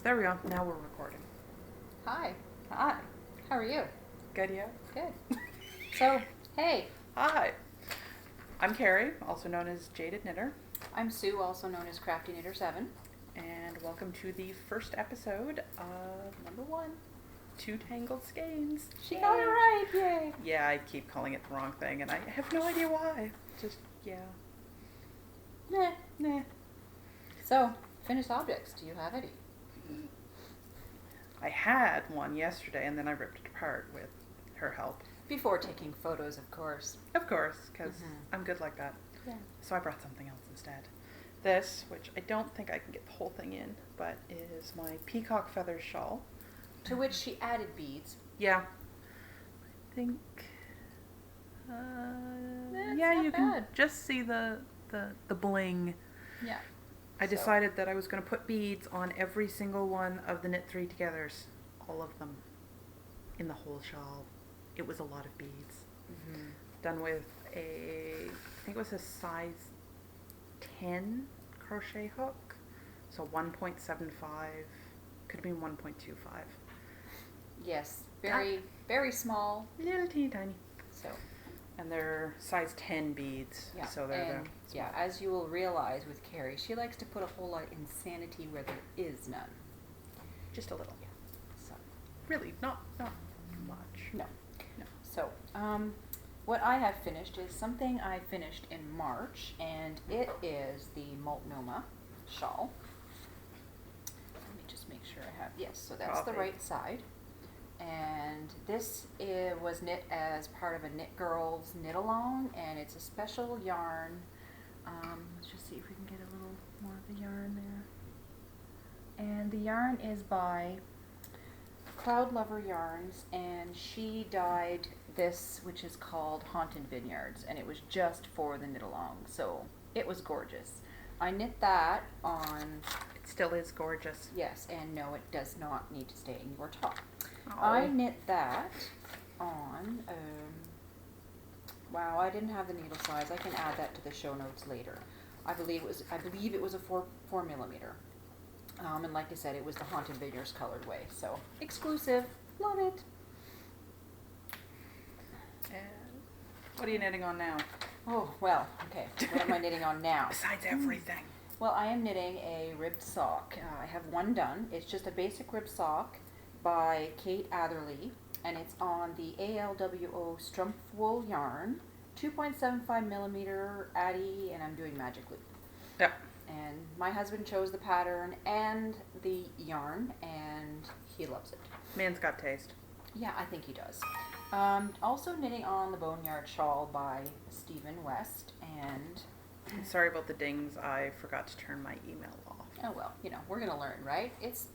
There we go. Now we're recording. Hi. Hi. How are you? Good, yeah? Good. So, hey. Hi. I'm Kari, also known as Jaded Knitter. I'm Sue, also known as Crafty Knitter 7. And welcome to the first episode of number 1, 2 Tangled Skeins. She got it right, yay. Yeah, I keep calling it the wrong thing, and I have no idea why. Just, yeah. Nah. So, finished objects. Do you have any? I had one yesterday, and then I ripped it apart with her help. Before taking photos, of course. Of course, because I'm good like that. Yeah. So I brought something else instead. This, which I don't think I can get the whole thing in, but is my peacock feathers shawl. To which she added beads. Yeah. I think... That's yeah, not you bad. can just see the bling. Yeah. I decided that I was going to put beads on every single one of the Knit 3 Togethers. All of them. In the whole shawl. It was a lot of beads. Mm-hmm. Done with I think it was a size 10 crochet hook. So 1.75. Could have been 1.25. Yes. Very small. Little teeny tiny. So. And they're size 10 beads. Yeah. So they're yeah, as you will realize with Kari, she likes to put a whole lot of insanity where there is none. just a little. Yeah. So. Really, not much. No. So, what I have finished is something I finished in March, and it is the Multnomah shawl. Let me just make sure I have, yes, so that's the right side. And this was knit as part of a Knit Girls knit along, and it's a special yarn. Let's just see if we can get a little more of the yarn there. And the yarn is by Cloud Lover Yarns, and she dyed this, which is called Haunted Vineyards, and it was just for the knit along, so it was gorgeous. I knit that on... It still is gorgeous. Yes, and no, it does not need to stay in your top. Oh. I knit that on, wow, I didn't have the needle size. I can add that to the show notes later. I believe it was a 4 millimeter. And like I said, it was the Haunted Vineyards colored way, so exclusive. Love it. And what are you knitting on now? Oh, well, okay. What am I knitting on now? Besides everything. Well, I am knitting a ribbed sock. I have one done. It's just a basic ribbed sock by Kate Atherley, and it's on the ALWO Strumpf wool yarn, 2.75 millimeter Addy, and I'm doing magic loop. Yeah. And my husband chose the pattern and the yarn, and he loves it. Man's got taste. Yeah, I think he does. Also knitting on the Boneyard Shawl by Stephen West, and... Sorry about the dings. I forgot to turn my email off. Oh, well, we're going to learn, right? It's,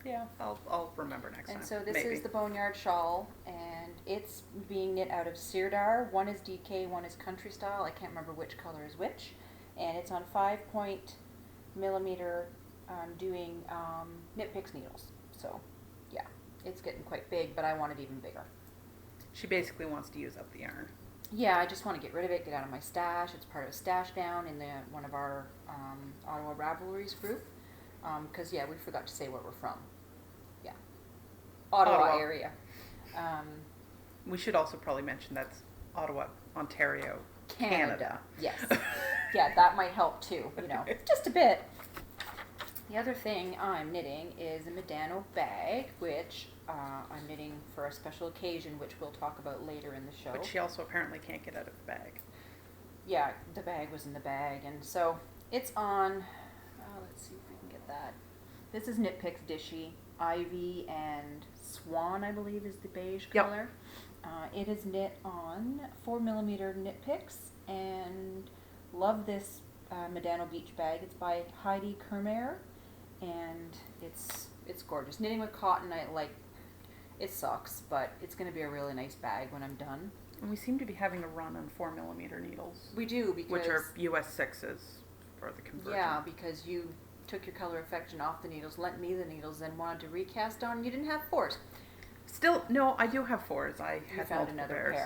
Yeah, I'll remember next time. And so this Maybe. is the Boneyard Shawl, and it's being knit out of Sirdar. One is DK, one is Country Style. I can't remember which color is which. And it's on 5.millimeter doing Knit Picks needles. So, yeah, it's getting quite big, but I want it even bigger. She basically wants to use up the yarn. Yeah, I just want to get rid of it, get out of my stash. It's part of a stash down in one of our Ottawa Ravelries group. Because, yeah, we forgot to say where we're from. Yeah. Ottawa. Area. We should also probably mention that's Ottawa, Ontario, Canada. Yes. Yeah, that might help too, just a bit. The other thing I'm knitting is a Medano bag, which I'm knitting for a special occasion, which we'll talk about later in the show. But she also apparently can't get out of the bag. Yeah, the bag was in the bag, and so it's on, let's see if we can get that. This is Knit Picks Dishy. Ivy and Swan, I believe, is the beige color. It is knit on 4 millimeter Knit Picks, and love this Medano Beach bag. It's by Heidi Kermer, and it's gorgeous. Knitting with cotton, it sucks, but it's going to be a really nice bag when I'm done. And we seem to be having a run on 4 millimeter needles. We do, because... Which are US 6s for the conversion. Yeah, because you took your color affection off the needles, lent me the needles, then wanted to recast on. You didn't have 4s. Still, no, I do have 4s. I You had found multiple another pairs.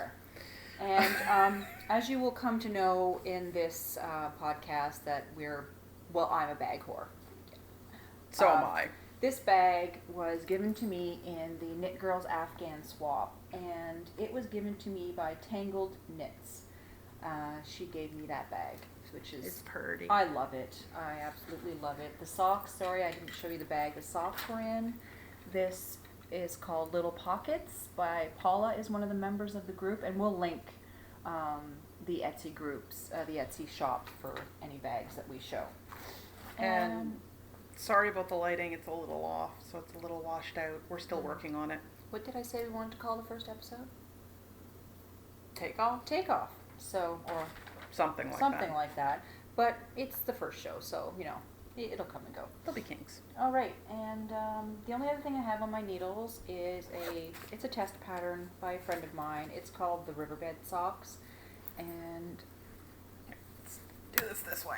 pair. And as you will come to know in this podcast, that I'm a bag whore. So am I. This bag was given to me in the Knit Girls Afghan swap, and it was given to me by Tangled Knits. She gave me that bag, which is... It's pretty. I love it. I absolutely love it. The socks, sorry I didn't show you the bag the socks were in. This is called Little Pockets by Paula, is one of the members of the group, and we'll link the Etsy groups, the Etsy shop for any bags that we show. And sorry about the lighting, it's a little off, so it's a little washed out. We're still working on it. What did I say we wanted to call the first episode? Takeoff? Takeoff. So, or Something like something that. like that. But it's the first show, so, you know, it'll come and go. They'll be kinks. All right, and the only other thing I have on my needles is it's a test pattern by a friend of mine. It's called the Riverbed Socks, and Let's do this way.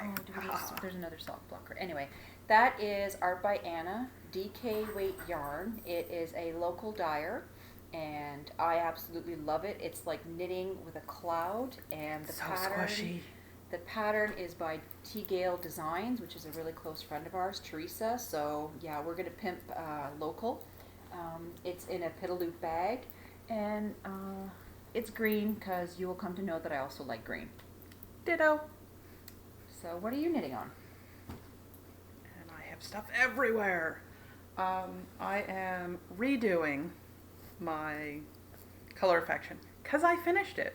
there's another sock blocker. Anyway, that is art by Anna, DK Weight Yarn. It is a local dyer, and I absolutely love it. It's like knitting with a cloud, and the So pattern. squishy. The pattern is by T. Gale Designs, which is a really close friend of ours, Teresa. So yeah, we're gonna pimp local. It's in a Pitaloop bag, and it's green because you will come to know that I also like green. Ditto. So what are you knitting on? And I have stuff everywhere. I am redoing my color affection because I finished it,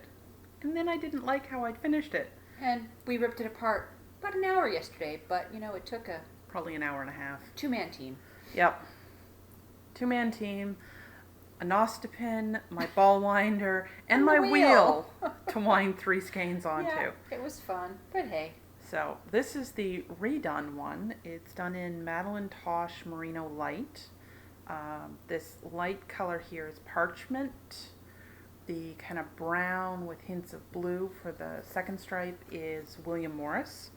and then I didn't like how I'd finished it. And we ripped it apart about an hour yesterday, but you know, it took a Probably an hour and a half. 2-man team. Yep. 2-man team, a nostipin, my ball winder, and my wheel to wind 3 skeins onto. Yeah, it was fun, but hey. So this is the redone one. It's done in Madeline Tosh Merino Light. This light color here is parchment. The kind of brown with hints of blue for the second stripe is William Morris.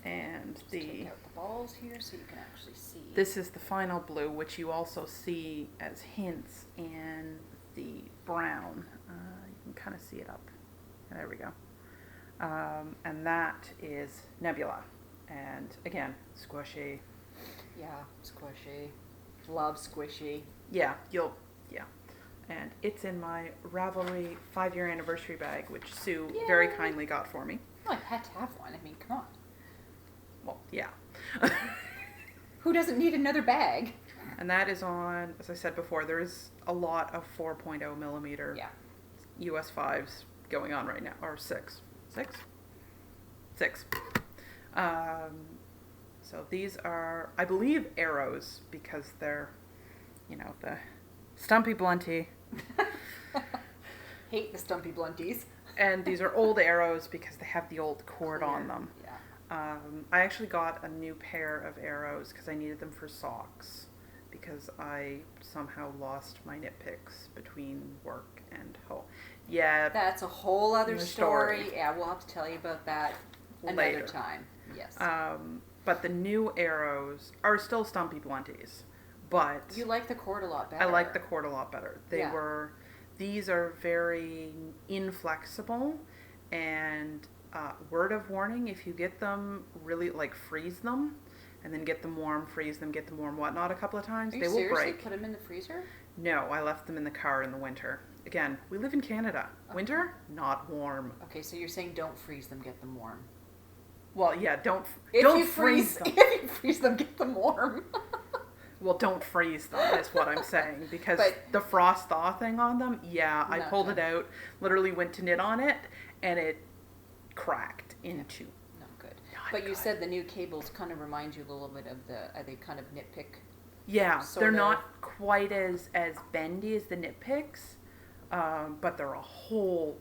And Just take out the balls here so you can actually see. This is the final blue, which you also see as hints in the brown. You can kind of see it up. There we go. And that is Nebula. And again, squishy. Yeah, squishy. Love squishy. Yeah. And it's in my Ravelry 5-year anniversary bag, which Sue very kindly got for me. Well, I had to have one. I mean, come on. Well, yeah. Who doesn't need another bag? And that is on, as I said before, there is a lot of 4.0 millimeter US 5s going on right now, or 6. 6. So these are, I believe, arrows, because they're, you know, the stumpy blunty. Hate the stumpy blunties. And these are old arrows because they have the old cord on them. Yeah. I actually got a new pair of arrows because I needed them for socks, because I somehow lost my knit picks between work and home. Yeah. That's a whole other story. Yeah, we'll have to tell you about that another Later. time. Yes. But the new arrows are still stumpy blunties, but You like the cord a lot better. I like the cord a lot better. These are very inflexible, and word of warning, if you get them, really like freeze them, and then get them warm, freeze them, get them warm, whatnot a couple of times, Are you they will seriously break. put them in the freezer? No, I left them in the car in the winter. Again, we live in Canada. Winter, not warm. Okay, so you're saying don't freeze them, get them warm. Well, yeah, don't If you freeze them. If you freeze them, get them warm. Well, don't freeze them is what I'm saying, because But- the frost thaw thing on them, I Not pulled good. it out, literally went to knit on it, and it cracked into. Not good. Not But you good. said the new cables kind of remind you a little bit of are they kind of nitpick? Yeah, sort they're of. not quite as bendy as the knit picks, but they're a whole,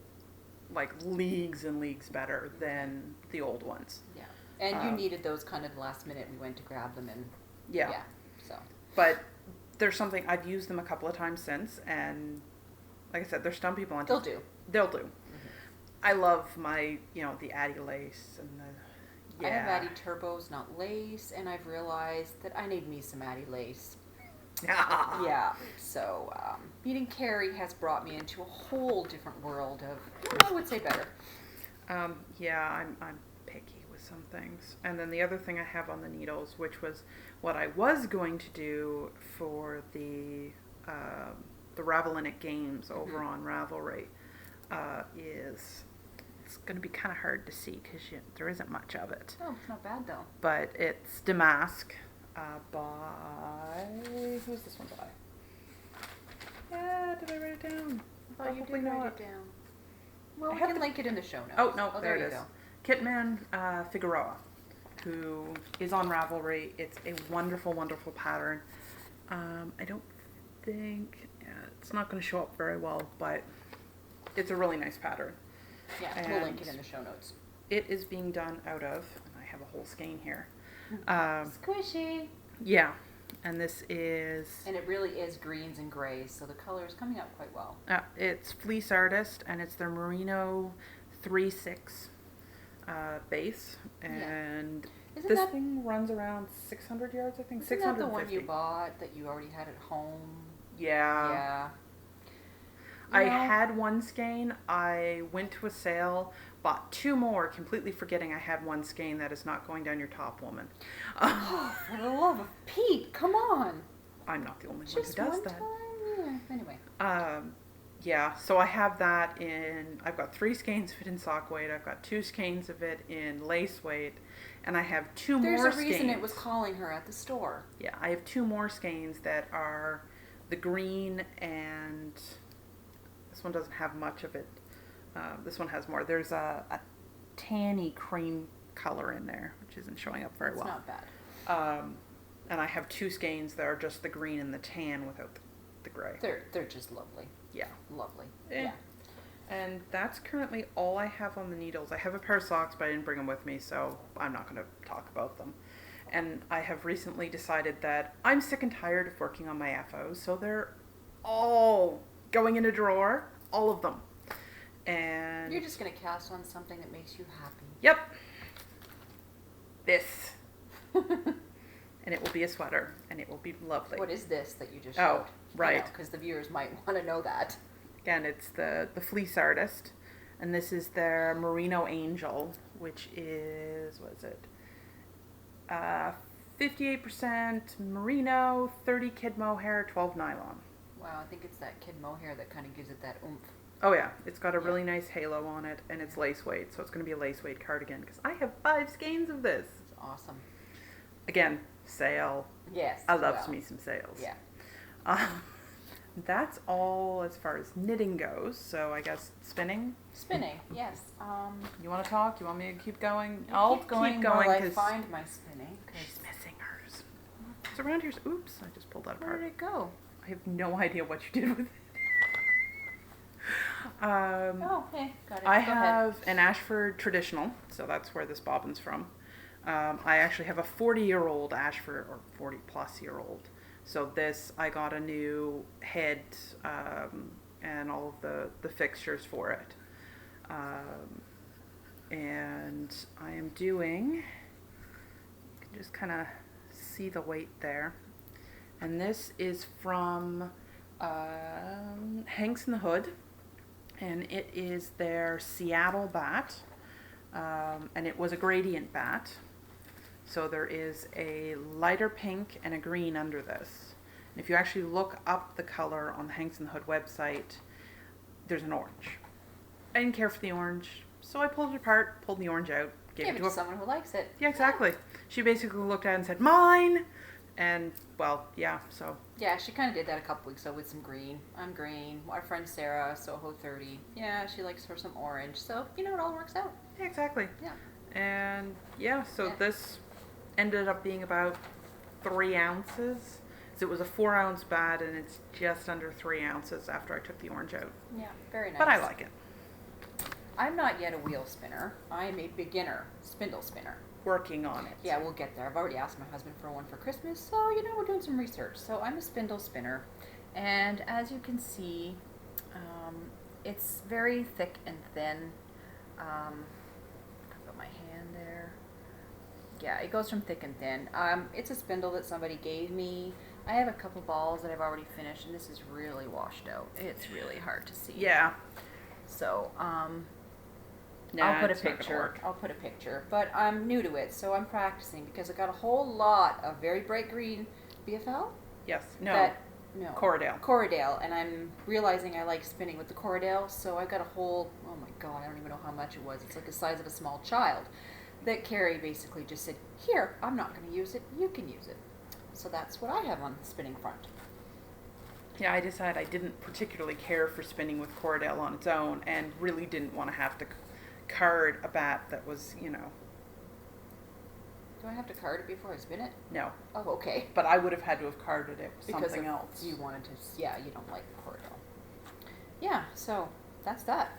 like, leagues and leagues better than the old ones. Yeah. And you needed those kind of last minute. We went to grab them and Yeah. So But there's something, I've used them a couple of times since, and like I said, they're stumpy blunties. they'll do. They'll do. I love my, the Addie lace and the, I have Addie turbos, not lace, and I've realized that I need me some Addie lace. Yeah. So meeting Kari has brought me into a whole different world of, I would say, better. Yeah, I'm picky with some things. And then the other thing I have on the needles, which was what I was going to do for the Ravel-in-It games over on Ravelry, is it's going to be kind of hard to see because there isn't much of it. Oh, it's not bad though. But it's Damask by... Who's this one by? Yeah, did I write it down? I thought you did write it down. Well, we can link it in the show notes. Oh, no, there it is. Go. Kitman Figueroa, who is on Ravelry. It's a wonderful, wonderful pattern. I don't think... it's not going to show up very well, but it's a really nice pattern. Yeah, and we'll link it in the show notes. It is being done out of... I have a whole skein here. Squishy! Yeah. And this is... And it really is greens and grays, so the color is coming out quite well. It's Fleece Artist, and it's their Merino 3/6 base. And this thing runs around 600 yards, I think. Isn't that the one you bought that you already had at home? Yeah. Yeah. I had one skein. I went to a sale, bought 2 more, completely forgetting I had one skein that is not going down your top, woman. Oh, for the love of Pete, come on. I'm not the only one Just who does one that. Time? Yeah. Anyway. Yeah, so I have that in, I've got 3 skeins of it in sock weight, I've got 2 skeins of it in lace weight, and I have 2 more skeins. There's a reason it was calling her at the store. Yeah, I have 2 more skeins that are the green, and this one doesn't have much of it. This one has more. There's a tanny cream color in there, which isn't showing up very well. It's not bad. And I have 2 skeins that are just the green and the tan without the gray. They're just lovely. Yeah. Lovely. Yeah. And that's currently all I have on the needles. I have a pair of socks, but I didn't bring them with me, so I'm not going to talk about them. And I have recently decided that I'm sick and tired of working on my FOs, so they're all going in a drawer, all of them. And you're just going to cast on something that makes you happy. Yep. This. And it will be a sweater, and it will be lovely. What is this that you just showed? Oh, right. Because the viewers might want to know that. Again, it's the Fleece Artist, and this is their Merino Angel, which is, what is it? 58% merino, 30 kid mohair, 12 nylon. Wow, I think it's that kid mohair that kind of gives it that oomph. Oh yeah, it's got a really nice halo on it, and it's lace weight, so it's going to be a lace weight cardigan, because I have 5 skeins of this. It's awesome. Again, sale. Yes. I love me some sales. Yeah. That's all as far as knitting goes, so I guess spinning? Spinning, yes. You want to talk? You want me to keep going? I'll keep going going. while I find my spinning. She's missing hers. It's around here. Oops, I just pulled that apart. Where did it go? I have no idea what you did with it. Okay, got it. I have an Ashford traditional, so that's where this bobbin's from. I actually have a 40-year-old Ashford, or 40-plus-year-old. So this, I got a new head and all of the fixtures for it. And I am doing, you can just kind of see the weight there. And this is from Hanks in the Hood. And it is their Seattle bat. And it was a gradient bat. So there is a lighter pink and a green under this. And if you actually look up the color on the Hanks in the Hood website, there's an orange. I didn't care for the orange, so I pulled it apart, pulled the orange out, gave it to someone who likes it. Yeah, exactly. She basically looked at it and said, "Mine!" And, well, yeah, so. Yeah, she kind of did that a couple weeks ago with some green. I'm green. Our friend Sarah, Soho 30. Yeah, she likes her some orange. So, it all works out. Yeah, exactly. Yeah. And, yeah, so this ended up being about 3 ounces. So it was a 4-ounce bat, and it's just under 3 ounces after I took the orange out. Yeah, very nice. But I like it. I'm not yet a wheel spinner. I am a beginner spindle spinner. Working on it. Yeah, we'll get there. I've already asked my husband for one for Christmas, so, we're doing some research. So I'm a spindle spinner, and as you can see, it's very thick and thin. Put my hand there. Yeah, it goes from thick and thin. It's a spindle that somebody gave me. I have a couple balls that I've already finished, and this is really washed out. It's really hard to see. Yeah. So, Nah, I'll put a it's not gonna picture. work. I'll put a picture. But I'm new to it, so I'm practicing because I got a whole lot of very bright green BFL. Yes. No. No. Corridale. Corridale, and I'm realizing I like spinning with the Corridale, so I got a whole, oh my god, I don't even know how much it was. It's like the size of a small child. That Kari basically just said, here, I'm not going to use it, you can use it. So that's what I have on the spinning front. Yeah, I decided I didn't particularly care for spinning with Corridale on its own and really didn't want to have to card a bat that was, Do I have to card it before I spin it? no. Oh, okay. But I would have had to have carded it with Because something else. you wanted to, yeah, you don't like Corridale. Yeah, so that's that.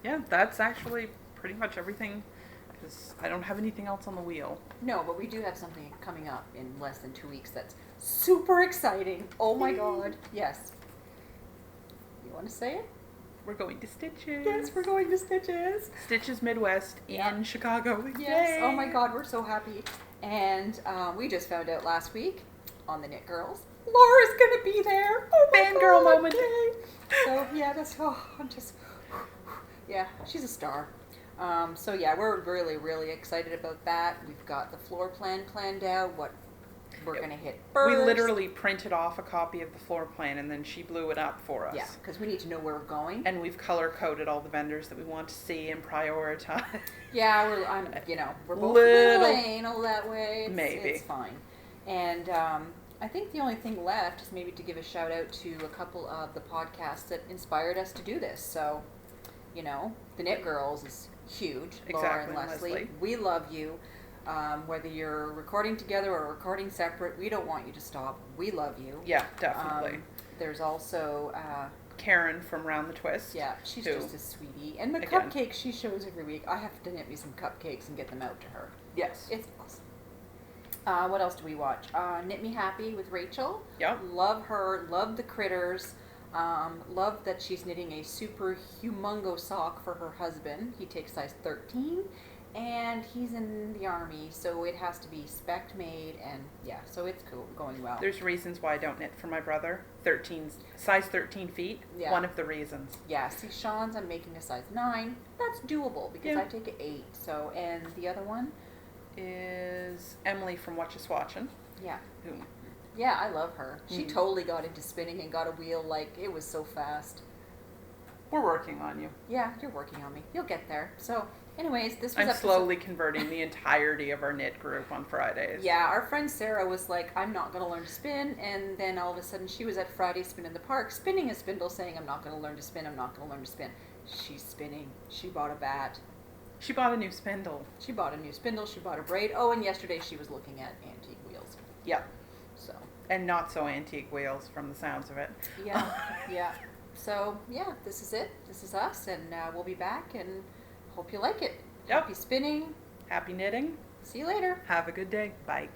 Yeah, that's actually pretty much everything because I don't have anything else on the wheel. No, but we do have something coming up in less than 2 weeks that's super exciting. Oh my god. Yes. You want to say it? We're going to Stitches. Yes, we're going to Stitches. Stitches Midwest in Chicago. Yes. Yay! Oh my god, we're so happy. And we just found out last week on the Knit Girls, Laura's going to be there. Oh my Fangirl god. moment. Yay. So yeah, I'm just, yeah, she's a star. So yeah, we're really, really excited about that. We've got the floor plan planned out, what we're going to hit first. We literally printed off a copy of the floor plan and then she blew it up for us. Yeah, because we need to know where we're going. And we've color coded all the vendors that we want to see and prioritize. Yeah, we're both a little anal that way. Maybe. It's fine. And I think the only thing left is maybe to give a shout out to a couple of the podcasts that inspired us to do this. So, the Knit Girls is huge. Laura and Leslie. We love you. Whether you're recording together or recording separate, we don't want you to stop. We love you. Yeah, definitely. There's also Karen from Round the Twist. yeah, she's just a sweetie. And the Again. cupcakes she shows every week, I have to knit me some cupcakes and get them out to her. Yes. It's awesome. What else do we watch? Knit Me Happy with Rachel. Yep. Love her. Love the critters. Love that she's knitting a super humongo sock for her husband. He takes size 13. And he's in the army, so it has to be spec made, and yeah, so it's cool, going well. There's reasons why I don't knit for my brother. Size 13 feet. Yeah. One of the reasons. Yeah, see, Sean's, I'm making a size 9. That's doable because Yeah. I take an 8. So, and the other one? Is Emily from What You Swatchin'. Yeah. Who Yeah, I love her. She Mhm. totally got into spinning and got a wheel, like, it was so fast. we're working on you. Yeah, you're working on me. You'll get there. So, anyways, this was I'm episode- slowly converting the entirety of our knit group on Fridays. Yeah, our friend Sarah was like, I'm not going to learn to spin, and then all of a sudden she was at Friday Spin in the Park spinning a spindle saying, I'm not going to learn to spin, I'm not going to learn to spin. She's spinning. She bought a bat. She bought a new spindle. She bought a new spindle, she bought a braid. Oh, and yesterday she was looking at antique wheels. Yep. So, And not so antique wheels from the sounds of it. yeah, yeah. So, yeah, this is it. This is us, and we'll be back, and hope you like it. Yep. Happy spinning. Happy knitting. See you later. Have a good day. Bye.